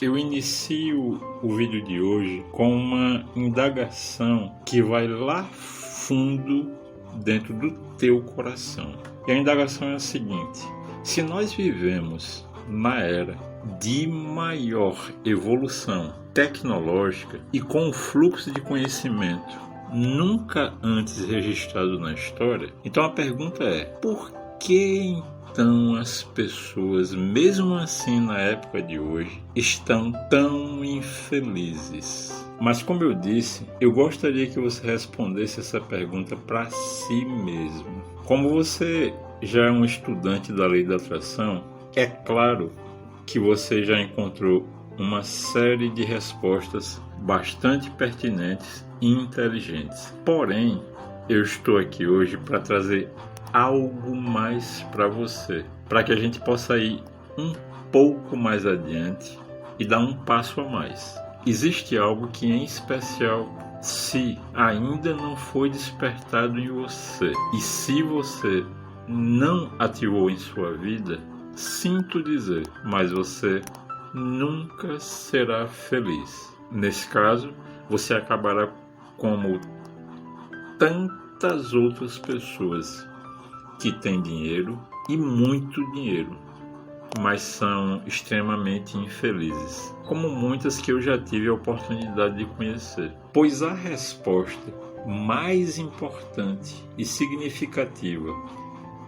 Eu inicio o vídeo de hoje com uma indagação que vai lá fundo dentro do teu coração. E a indagação é a seguinte: se nós vivemos na era de maior evolução tecnológica e com um fluxo de conhecimento nunca antes registrado na história, então a pergunta é: por que então as pessoas, mesmo assim na época de hoje, estão tão infelizes? Mas como eu disse, eu gostaria que você respondesse essa pergunta para si mesmo. Como você já é um estudante da lei da atração, é claro que você já encontrou uma série de respostas bastante pertinentes e inteligentes. Porém, eu estou aqui hoje para trazer algo mais para você, para que a gente possa ir um pouco mais adiante e dar um passo a mais. Existe algo que, em especial, se ainda não foi despertado em você e se você não ativou em sua vida, sinto dizer, mas você nunca será feliz. Nesse caso, você acabará como tantas outras pessoas que têm dinheiro e muito dinheiro, mas são extremamente infelizes, como muitas que eu já tive a oportunidade de conhecer. Pois a resposta mais importante e significativa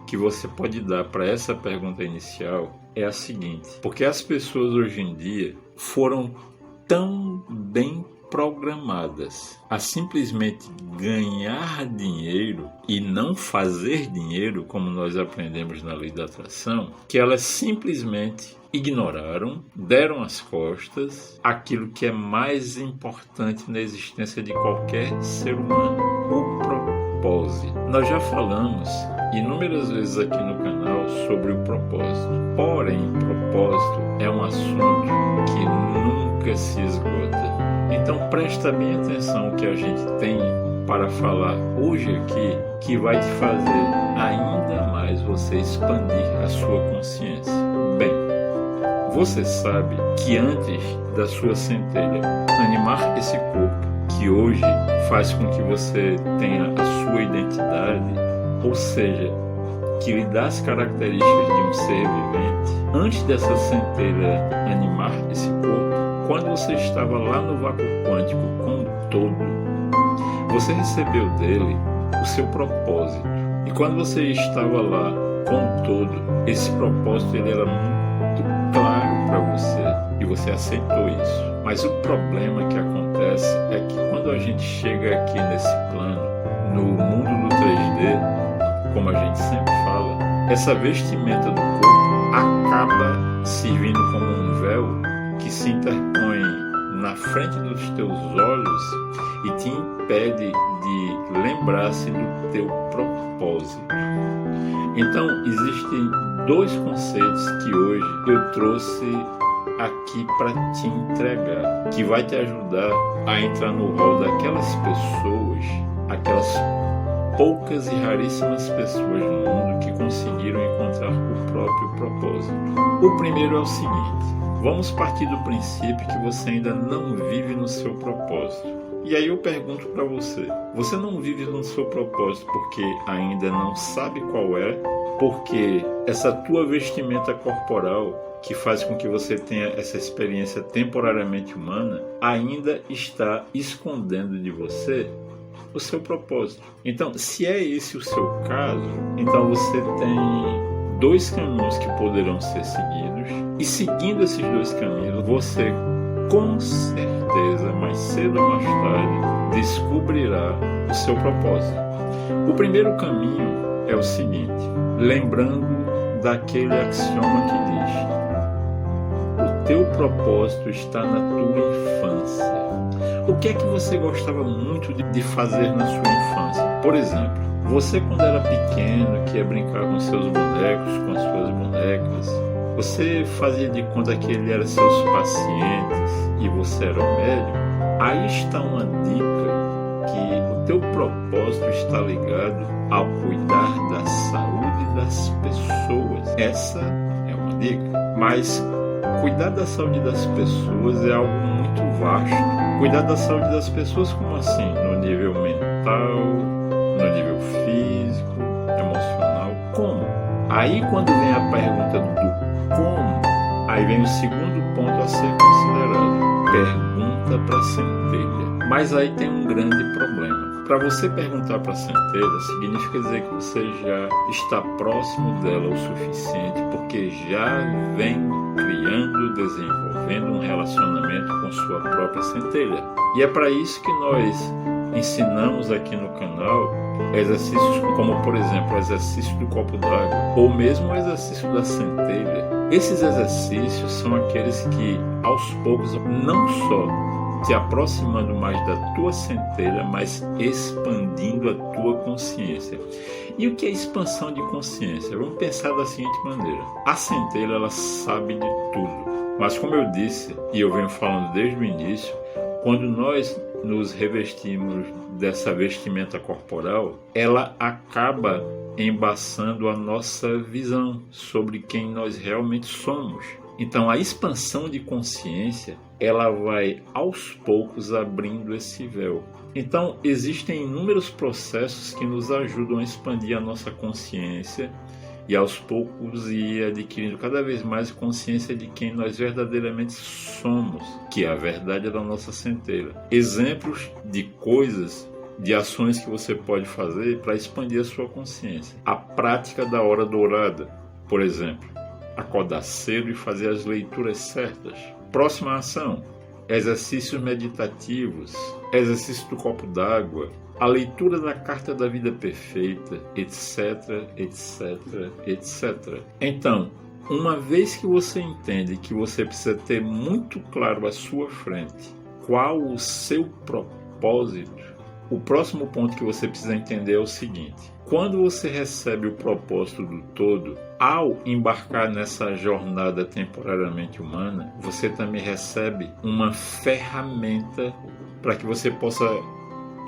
que você pode dar para essa pergunta inicial é a seguinte: porque as pessoas hoje em dia foram tão bem programadas a simplesmente ganhar dinheiro e não fazer dinheiro, como nós aprendemos na lei da atração, que elas simplesmente ignoraram, deram as costas àquilo que é mais importante na existência de qualquer ser humano: o propósito. Nós já falamos inúmeras vezes aqui no canal sobre o propósito. Porém, propósito é um assunto que nunca se esgota. Então presta bem atenção o que a gente tem para falar hoje aqui, que vai te fazer ainda mais você expandir a sua consciência. Bem, você sabe que antes da sua centelha animar esse corpo, que hoje faz com que você tenha a sua identidade, ou seja, que lhe dá as características de um ser vivente, antes dessa centelha animar esse corpo, quando você estava lá no vácuo quântico com o todo, você recebeu dele o seu propósito. E quando você estava lá com o todo, esse propósito ele era muito claro para você e você aceitou isso. Mas o problema que acontece é que quando a gente chega aqui nesse plano, no mundo do 3D, como a gente sempre fala, essa vestimenta do corpo acaba servindo como um véu que se interpõe na frente dos teus olhos e te impede de lembrar-se do teu propósito. Então, existem dois conceitos que hoje eu trouxe aqui para te entregar, que vai te ajudar a entrar no rol daquelas pessoas, aquelas poucas e raríssimas pessoas no mundo que conseguiram encontrar o próprio propósito. O primeiro é o seguinte: vamos partir do princípio que você ainda não vive no seu propósito. E aí eu pergunto para você: você não vive no seu propósito porque ainda não sabe qual é? Porque essa tua vestimenta corporal, que faz com que você tenha essa experiência temporariamente humana, ainda está escondendo de você o seu propósito? Então, se é esse o seu caso, então você tem dois caminhos que poderão ser seguidos, e seguindo esses dois caminhos, você com certeza, mais cedo ou mais tarde, descobrirá o seu propósito. O primeiro caminho é o seguinte: lembrando daquele axioma que diz: o teu propósito está na tua infância. O que é que você gostava muito de fazer na sua infância? Por exemplo, você quando era pequeno, que ia brincar com seus bonecos, com as suas bonecas, você fazia de conta que ele era seus pacientes e você era o médico? Aí está uma dica, que o teu propósito está ligado ao cuidar da saúde das pessoas. Essa é uma dica. Mas Cuidar da saúde das pessoas é algo muito vasto. Cuidar da saúde das pessoas, como assim? No nível mental, no nível físico, emocional, como? Aí quando vem a pergunta do como, aí vem o segundo ponto a ser considerado. Pergunta para a centelha. Mas aí tem um grande problema. Para você perguntar para a centelha, significa dizer que você já está próximo dela o suficiente, porque já vem criando, desenvolvendo um relacionamento com sua própria centelha. E é para isso que nós ensinamos aqui no canal exercícios como, por exemplo, o exercício do copo d'água, ou mesmo o exercício da centelha. Esses exercícios são aqueles que, aos poucos, não só te aproximando mais da tua centelha, mas expandindo a tua consciência. E o que é expansão de consciência? Vamos pensar da seguinte maneira. A centelha, ela sabe de tudo. Mas como eu disse, e eu venho falando desde o início, quando nós nos revestimos dessa vestimenta corporal, ela acaba embaçando a nossa visão sobre quem nós realmente somos. Então a expansão de consciência, ela vai aos poucos abrindo esse véu. Então existem inúmeros processos que nos ajudam a expandir a nossa consciência e aos poucos ir adquirindo cada vez mais consciência de quem nós verdadeiramente somos, que é a verdade da nossa centelha. Exemplos de coisas, de ações que você pode fazer para expandir a sua consciência. A prática da hora dourada, por exemplo. Acordar cedo e fazer as leituras certas. Próxima ação, exercícios meditativos, exercício do copo d'água, a leitura da carta da vida perfeita, etc, etc, etc. Então, uma vez que você entende que você precisa ter muito claro à sua frente qual o seu propósito, o próximo ponto que você precisa entender é o seguinte: quando você recebe o propósito do todo, ao embarcar nessa jornada temporariamente humana, você também recebe uma ferramenta para que você possa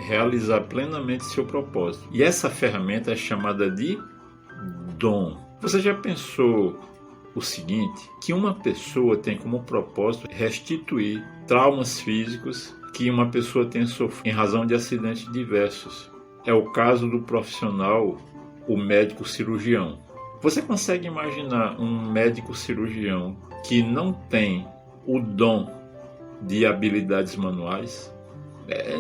realizar plenamente seu propósito. E essa ferramenta é chamada de dom. Você já pensou o seguinte, que uma pessoa tem como propósito restituir traumas físicos que uma pessoa tem sofrido em razão de acidentes diversos? É o caso do profissional, o médico cirurgião. Você consegue imaginar um médico cirurgião que não tem o dom de habilidades manuais?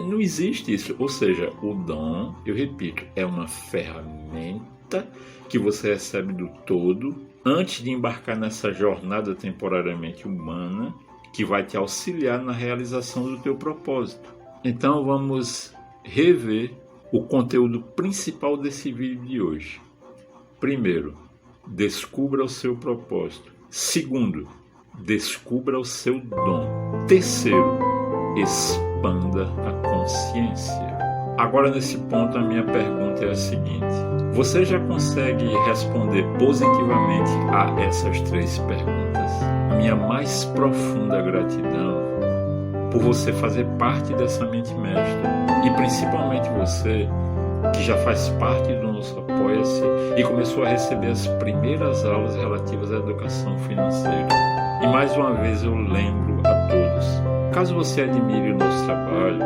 Não existe isso. Ou seja, o dom, eu repito, é uma ferramenta que você recebe do todo antes de embarcar nessa jornada temporariamente humana que vai te auxiliar na realização do teu propósito. Então vamos rever o conteúdo principal desse vídeo de hoje. Primeiro, descubra o seu propósito. Segundo, descubra o seu dom. Terceiro, expanda a consciência. Agora, nesse ponto, a minha pergunta é a seguinte: você já consegue responder positivamente a essas três perguntas? A minha mais profunda gratidão por você fazer parte dessa mente mestra, e principalmente você que já faz parte do nosso Apoia-se e começou a receber as primeiras aulas relativas à educação financeira. E mais uma vez eu lembro a todos, caso você admire o nosso trabalho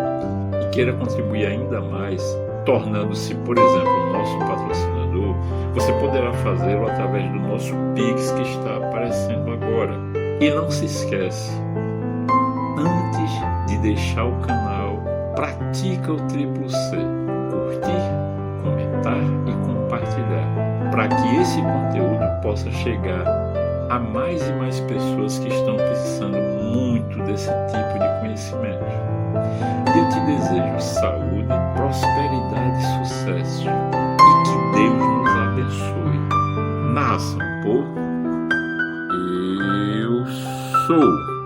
e queira contribuir ainda mais, tornando-se, por exemplo, nosso patrocinador, você poderá fazê-lo através do nosso Pix que está aparecendo agora. E não se esquece, antes de deixar o canal, pratica o triplo C: curtir, comentar e compartilhar, para que esse conteúdo possa chegar a mais e mais pessoas que estão precisando muito desse tipo de conhecimento. E eu te desejo saúde, prosperidade e sucesso, e que Deus nos abençoe. Nasçam por Eu Sou.